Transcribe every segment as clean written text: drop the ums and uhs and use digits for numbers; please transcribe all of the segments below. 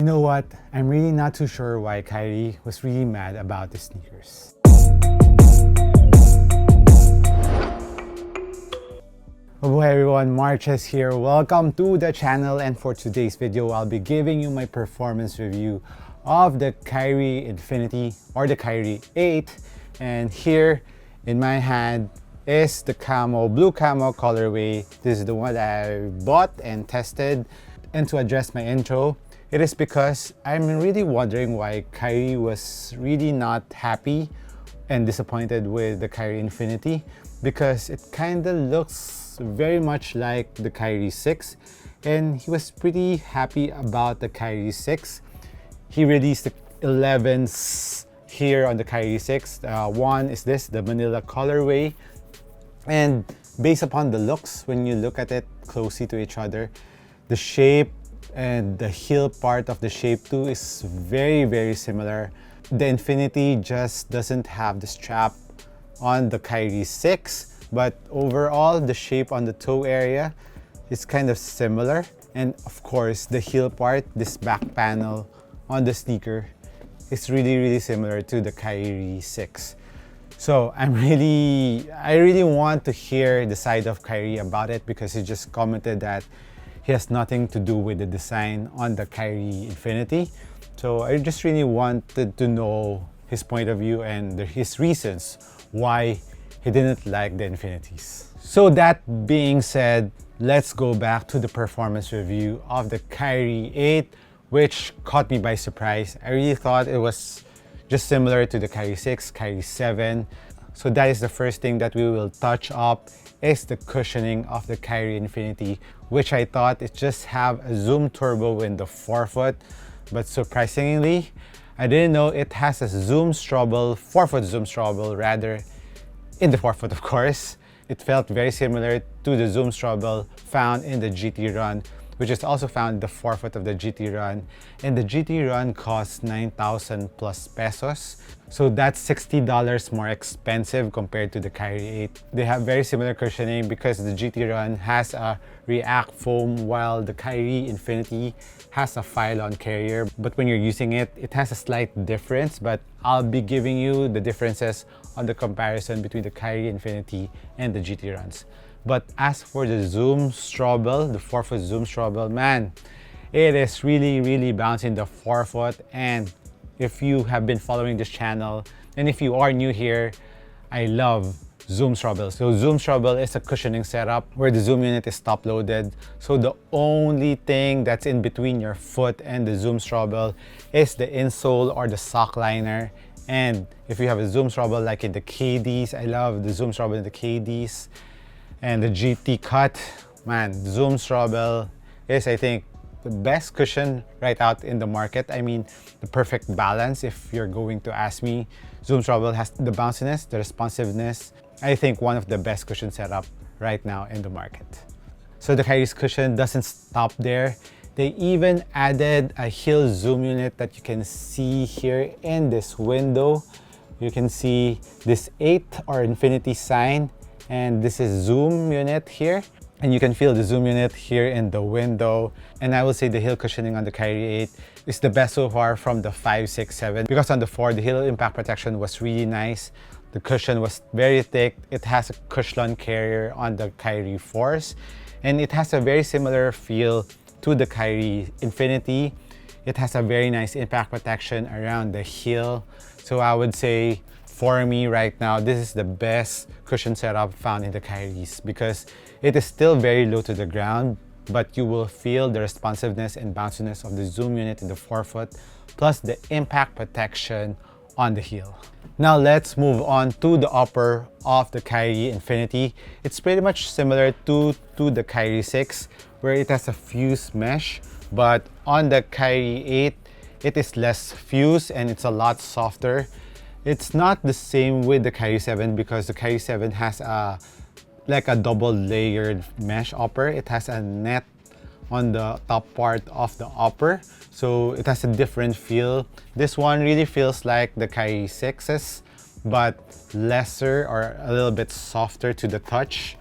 You know what? I'm really not too sure why Kyrie was really mad about the sneakers. Oh boy everyone, MARKCHES here. Welcome to the channel, and for today's video, I'll be giving you my performance review of the Kyrie Infinity or the Kyrie 8. And here in my hand is the blue camo colorway. This is the one that I bought and tested. And to address my intro, it is because I'm really wondering why Kyrie was really not happy and disappointed with the Kyrie Infinity, because it kind of looks very much like the Kyrie 6, and he was pretty happy about the Kyrie 6. He released the 11s here on the Kyrie 6. One is the Manila colorway, and based upon the looks, when you look at it closely to each other, the shape and the heel part of the shape too is very similar. The Infinity just doesn't have the strap on the Kyrie 6, but overall the shape on the toe area is kind of similar. And of course the heel part, this back panel on the sneaker, is really similar to the Kyrie 6. So I really want to hear the side of Kyrie about it, because he just commented that he has nothing to do with the design on the Kyrie Infinity. So I just really wanted to know his point of view and his reasons why he didn't like the Infinities. So that being said, let's go back to the performance review of the Kyrie 8, which caught me by surprise. I really thought it was just similar to the Kyrie 6, Kyrie 7. So that is the first thing that we will touch up, is the cushioning of the Kyrie Infinity, which I thought it just have a zoom turbo in the forefoot, but surprisingly, I didn't know it has a forefoot zoom strobel rather, in the forefoot of course. It felt very similar to the zoom strobel found in the GT Run, which is also found in the forefoot of the GT Run. And the GT Run costs 9,000 plus pesos. So that's $60 more expensive compared to the Kyrie 8. They have very similar cushioning because the GT Run has a React foam, while the Kyrie Infinity has a Phylon carrier. But when you're using it, it has a slight difference, but I'll be giving you the differences on the comparison between the Kyrie Infinity and the GT Runs. But as for the zoom strobel, the forefoot zoom strobel, man, it is really bouncing the forefoot. And if you have been following this channel, and if you are new here, I love zoom strobel. So zoom strobel is a cushioning setup where the zoom unit is top loaded. So the only thing that's in between your foot and the zoom strobel is the insole or the sock liner. And if you have a zoom strobel like in the KDs, I love the zoom strobel in the KDs and the GT cut, man, zoom strobel is, I think, the best cushion right out in the market. I mean, the perfect balance, if you're going to ask me. Zoom strobel has the bounciness, the responsiveness. I think one of the best cushion setup right now in the market. So the Kyrie's cushion doesn't stop there. They even added a heel zoom unit that you can see here in this window. You can see this 8 or Infinity sign, and this is zoom unit here, and you can feel the zoom unit here in the window. And I will say the heel cushioning on the Kyrie 8 is the best so far from the 5, 6, 7, because on the 4 the heel impact protection was really nice. The cushion was very thick. It has a Cushlon carrier on the Kyrie 4s, and it has a very similar feel to the Kyrie Infinity. It has a very nice impact protection around the heel. So I would say, for me right now, this is the best cushion setup found in the Kyries, because it is still very low to the ground, but you will feel the responsiveness and bounciness of the zoom unit in the forefoot, plus the impact protection on the heel. Now let's move on to the upper of the Kyrie Infinity. It's pretty much similar to the Kyrie 6, where it has a fused mesh, but on the Kyrie 8, it is less fused and it's a lot softer. It's not the same with the Kyrie 7, because the Kyrie 7 has like a double layered mesh upper. It has a net on the top part of the upper, so it has a different feel. This one really feels like the Kyrie 6s, but lesser or a little bit softer to the touch.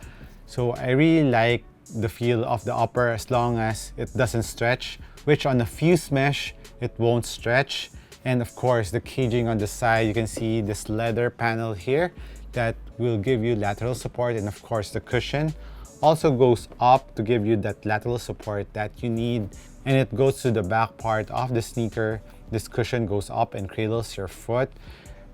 So I really like the feel of the upper as long as it doesn't stretch, which on the fused mesh it won't stretch. And of course, the caging on the side, you can see this leather panel here that will give you lateral support. And of course, the cushion also goes up to give you that lateral support that you need. And it goes to the back part of the sneaker. This cushion goes up and cradles your foot.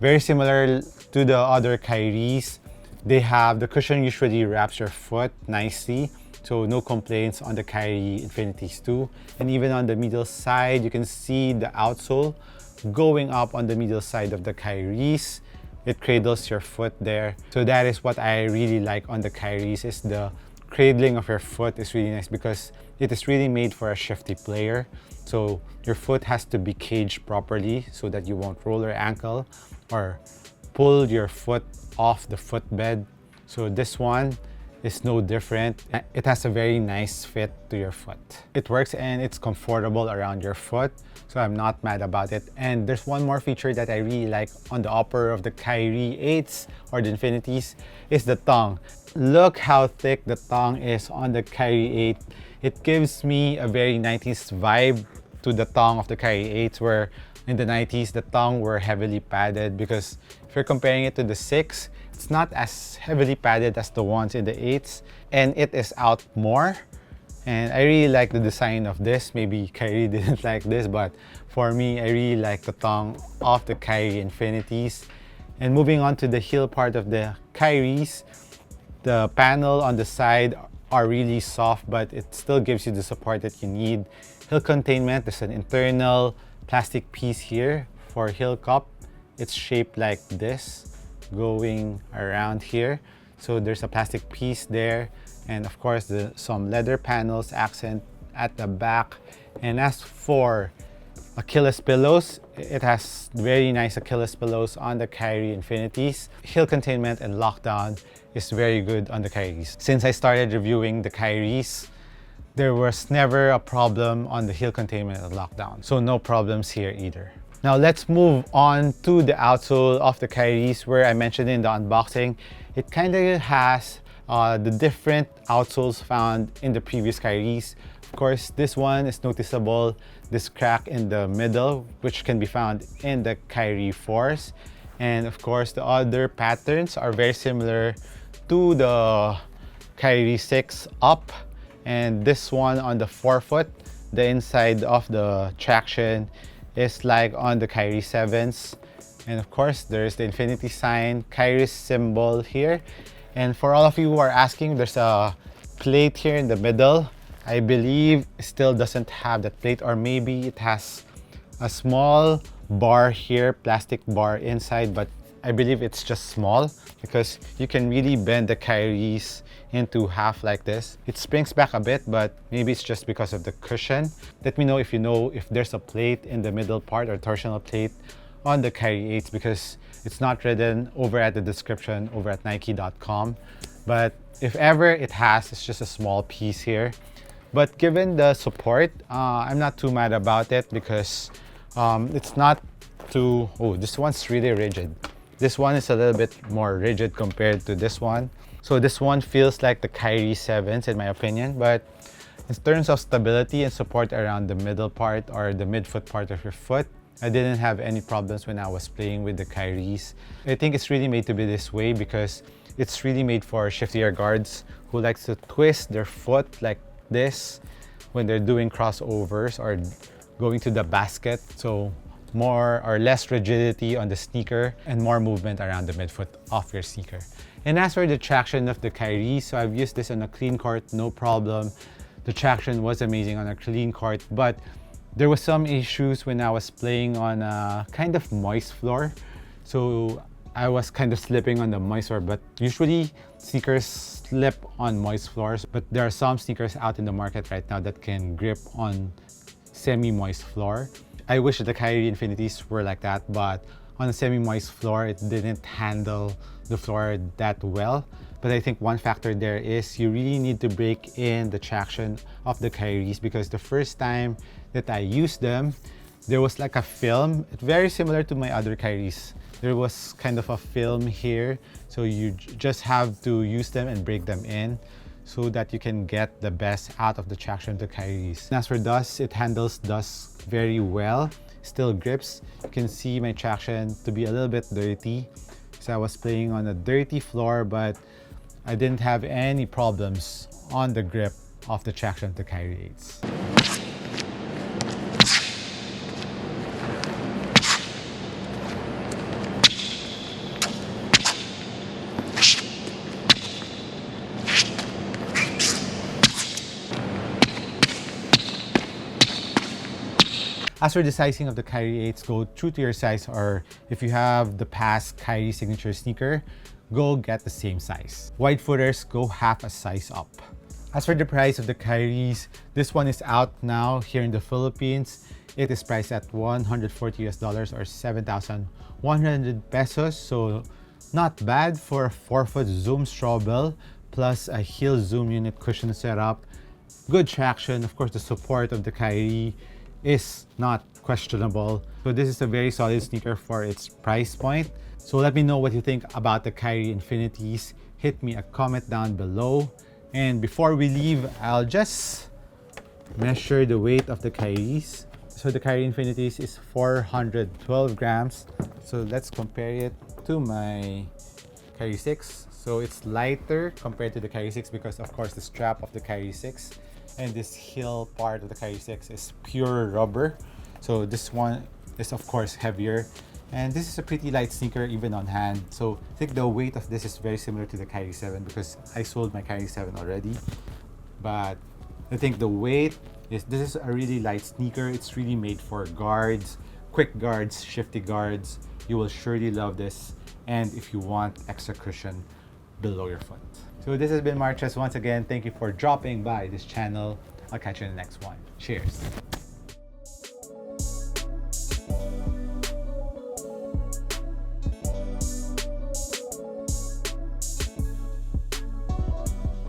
Very similar to the other Kyries. The cushion usually wraps your foot nicely. So no complaints on the Kyrie Infinities too. And even on the middle side, you can see the outsole going up on the middle side of the Kyries. It cradles your foot there. So that is what I really like on the Kyries, is the cradling of your foot is really nice because it is really made for a shifty player. So your foot has to be caged properly so that you won't roll your ankle or pull your foot off the footbed. So this one is no different. It has a very nice fit to your foot. It works and it's comfortable around your foot, so I'm not mad about it. And there's one more feature that I really like on the upper of the Kyrie 8s or the Infinities is the tongue. Look how thick the tongue is on the Kyrie 8. It gives me a very 90s vibe to the tongue of the Kyrie 8s, where in the 90s the tongue were heavily padded, because if you're comparing it to the 6, it's not as heavily padded as the ones in the 8s, and it is out more. And I really like the design of this. Maybe Kyrie didn't like this, but for me, I really like the tongue of the Kyrie Infinities. And moving on to the heel part of the Kyries, the panel on the side are really soft, but it still gives you the support that you need. Heel containment, there's an internal plastic piece here for heel cup. It's shaped like this, going around here. So there's a plastic piece there, and of course some leather panels accent at the back. And as for Achilles pillows, it has very nice Achilles pillows on the Kyrie Infinities. Heel containment and lockdown is very good on the Kyries. Since I started reviewing the Kyries, there was never a problem on the heel containment and lockdown, so no problems here either. Now let's move on to the outsole of the Kyries, where I mentioned in the unboxing, it kind of has the different outsoles found in the previous Kyries. Of course, this one is noticeable, this crack in the middle, which can be found in the Kyrie 4s. And of course, the other patterns are very similar to the Kyrie 6 up. And this one on the forefoot, the inside of the traction is like on the Kyrie 7s. And of course, there's the infinity sign, Kyrie's symbol here. And for all of you who are asking, there's a plate here in the middle. I believe it still doesn't have that plate, or maybe it has a small bar here, plastic bar inside, but I believe it's just small because you can really bend the Kyries into half like this. It springs back a bit, but maybe it's just because of the cushion. Let me know if there's a plate in the middle part or torsional plate on the Kyrie 8s, because it's not written over at the description over at Nike.com. But if ever it has, it's just a small piece here. But given the support, I'm not too mad about it because it's not too... Oh, this one's really rigid. This one is a little bit more rigid compared to this one. So this one feels like the Kyrie 7s in my opinion, but in terms of stability and support around the middle part or the midfoot part of your foot, I didn't have any problems when I was playing with the Kyries. I think it's really made to be this way because it's really made for shiftier guards who likes to twist their foot like this when they're doing crossovers or going to the basket. So more or less rigidity on the sneaker and more movement around the midfoot of your sneaker. And as for the traction of the Kyrie, so I've used this on a clean court, no problem. The traction was amazing on a clean court, but there was some issues when I was playing on a kind of moist floor. So I was kind of slipping on the moist floor, but usually sneakers slip on moist floors, but there are some sneakers out in the market right now that can grip on semi-moist floor. I wish the Kyrie Infinities were like that, but on a semi-moist floor, it didn't handle the floor that well. But I think one factor there is you really need to break in the traction of the Kyries, because the first time that I used them, there was like a film, very similar to my other Kyries. There was kind of a film here, so you just have to use them and break them in. so that you can get the best out of the traction of the Kyries. And as for dust, it handles dust very well, still grips. You can see my traction to be a little bit dirty. So I was playing on a dirty floor, but I didn't have any problems on the grip of the traction of the Kyrie 8s. As for the sizing of the Kyrie 8s, go true to your size, or if you have the past Kyrie signature sneaker, go get the same size. Wide footers, go half a size up. As for the price of the Kyries, this one is out now here in the Philippines. It is priced at $140 or 7,100 pesos. So not bad for a 4-foot zoom straw bell plus a heel zoom unit cushion setup. Good traction. Of course, the support of the Kyrie is not questionable. So this is a very solid sneaker for its price point. So let me know what you think about the Kyrie Infinities. Hit me a comment down below. And before we leave, I'll just measure the weight of the Kyries. So the Kyrie Infinities is 412 grams. So let's compare it to my Kyrie 6. So it's lighter compared to the Kyrie 6 because of course the strap of the Kyrie 6 and this heel part of the Kyrie 6 is pure rubber. So this one is of course heavier, and this is a pretty light sneaker even on hand. So I think the weight of this is very similar to the Kyrie 7 because I sold my Kyrie 7 already. But I think the weight is, this is a really light sneaker. It's really made for guards, quick guards, shifty guards. You will surely love this, and if you want extra cushion below your foot. So this has been MARKCHES. Once again, thank you for dropping by this channel. I'll catch you in the next one. Cheers.